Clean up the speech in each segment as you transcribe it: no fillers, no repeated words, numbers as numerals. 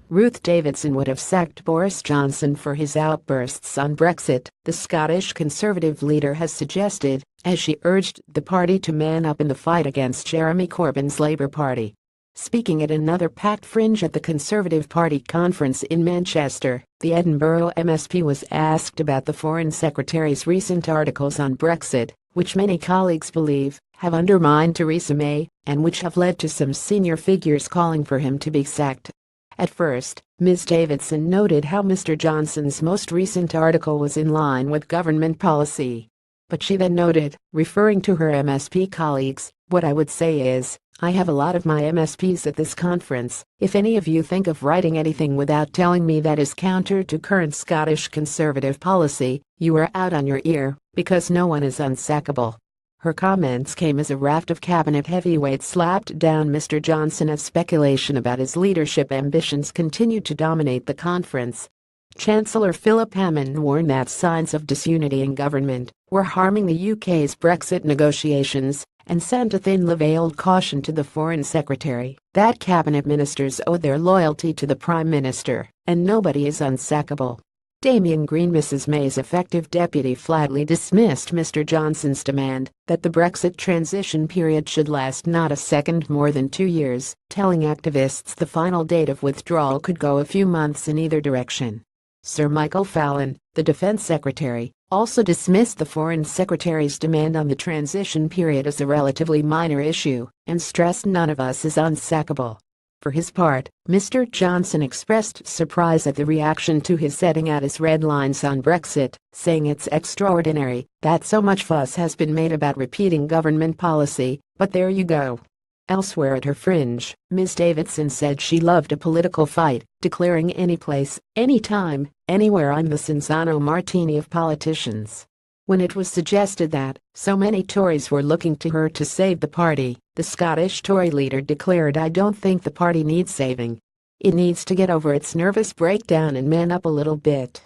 RUTH Davidson would have sacked Boris Johnson for his outbursts on Brexit, the Scottish Conservative leader has suggested, as she urged the party to man up in the fight against Jeremy Corbyn's Labour Party. Speaking at another packed fringe at the Conservative Party conference in Manchester, the Edinburgh MSP was asked about the Foreign Secretary's recent articles on Brexit, which many colleagues believe have undermined Theresa May and which have led to some senior figures calling for him to be sacked. At first, Ms. Davidson noted how Mr. Johnson's most recent article was in line with government policy. But she then noted, referring to her MSP colleagues, "What I would say is, I have a lot of my MSPs at this conference. If any of you think of writing anything without telling me that is counter to current Scottish Conservative policy, you are out on your ear, because no one is unsackable." Her comments came as a raft of cabinet heavyweights slapped down Mr. Johnson as speculation about his leadership ambitions continued to dominate the conference. Chancellor Philip Hammond warned that signs of disunity in government were harming the UK's Brexit negotiations and sent a thinly veiled caution to the Foreign Secretary that cabinet ministers owe their loyalty to the Prime Minister and nobody is unsackable. Damien Green, Mrs. May's effective deputy, flatly dismissed Mr. Johnson's demand that the Brexit transition period should last not a second more than 2 years, telling activists the final date of withdrawal could go a few months in either direction. Sir Michael Fallon, the Defence Secretary, also dismissed the Foreign Secretary's demand on the transition period as a relatively minor issue and stressed none of us is unsackable. For his part, Mr. Johnson expressed surprise at the reaction to his setting out his red lines on Brexit, saying it's extraordinary that so much fuss has been made about repeating government policy, but there you go. Elsewhere at her fringe, Ms. Davidson said she loved a political fight, declaring any place, any time, anywhere I'm the Cinzano Martini of politicians. When it was suggested that so many Tories were looking to her to save the party, the Scottish Tory leader declared, "I don't think the party needs saving. It needs to get over its nervous breakdown and man up a little bit."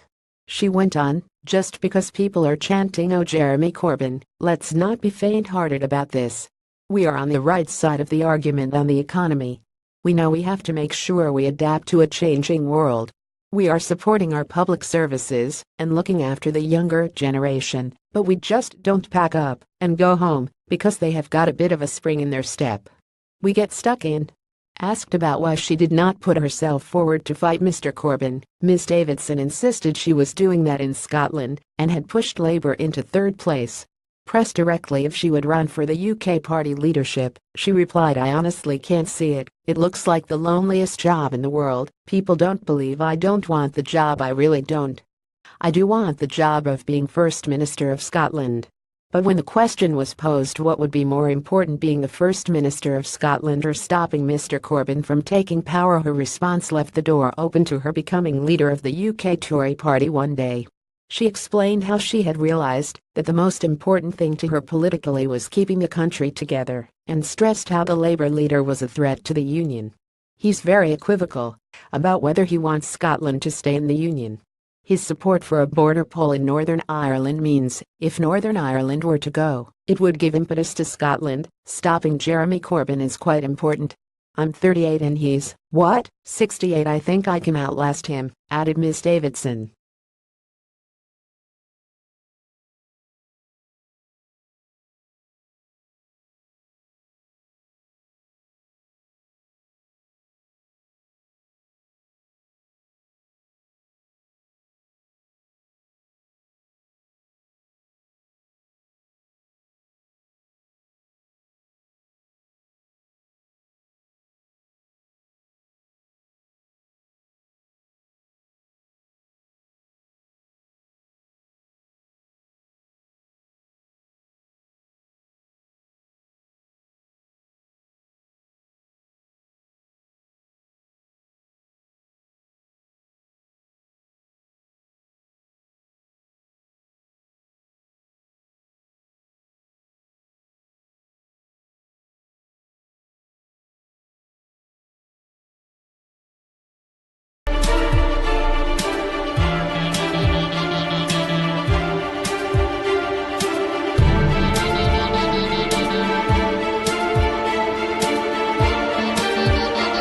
She went on, "Just because people are chanting 'Oh Jeremy Corbyn,' let's not be faint-hearted about this. We are on the right side of the argument on the economy. We know we have to make sure we adapt to a changing world. We are supporting our public services and looking after the younger generation, but we just don't pack up and go home because they have got a bit of a spring in their step. We get stuck in." Asked about why she did not put herself forward to fight Mr. Corbyn, Ms. Davidson insisted she was doing that in Scotland and had pushed Labour into third place. Pressed directly if she would run for the UK party leadership, she replied, "I honestly can't see it. It looks like the loneliest job in the world. People don't believe I don't want the job. I really don't. I do want the job of being First Minister of Scotland." But when the question was posed what would be more important, being the First Minister of Scotland or stopping Mr. Corbyn from taking power, her response left the door open to her becoming leader of the UK Tory party one day. She explained how she had realized that the most important thing to her politically was keeping the country together, and stressed how the Labour leader was a threat to the Union. He's very equivocal about whether he wants Scotland to stay in the Union. His support for a border poll in Northern Ireland means, if Northern Ireland were to go, it would give impetus to Scotland. Stopping Jeremy Corbyn is quite important. I'm 38 and he's, what, 68? I think I can outlast him," added Ms. Davidson.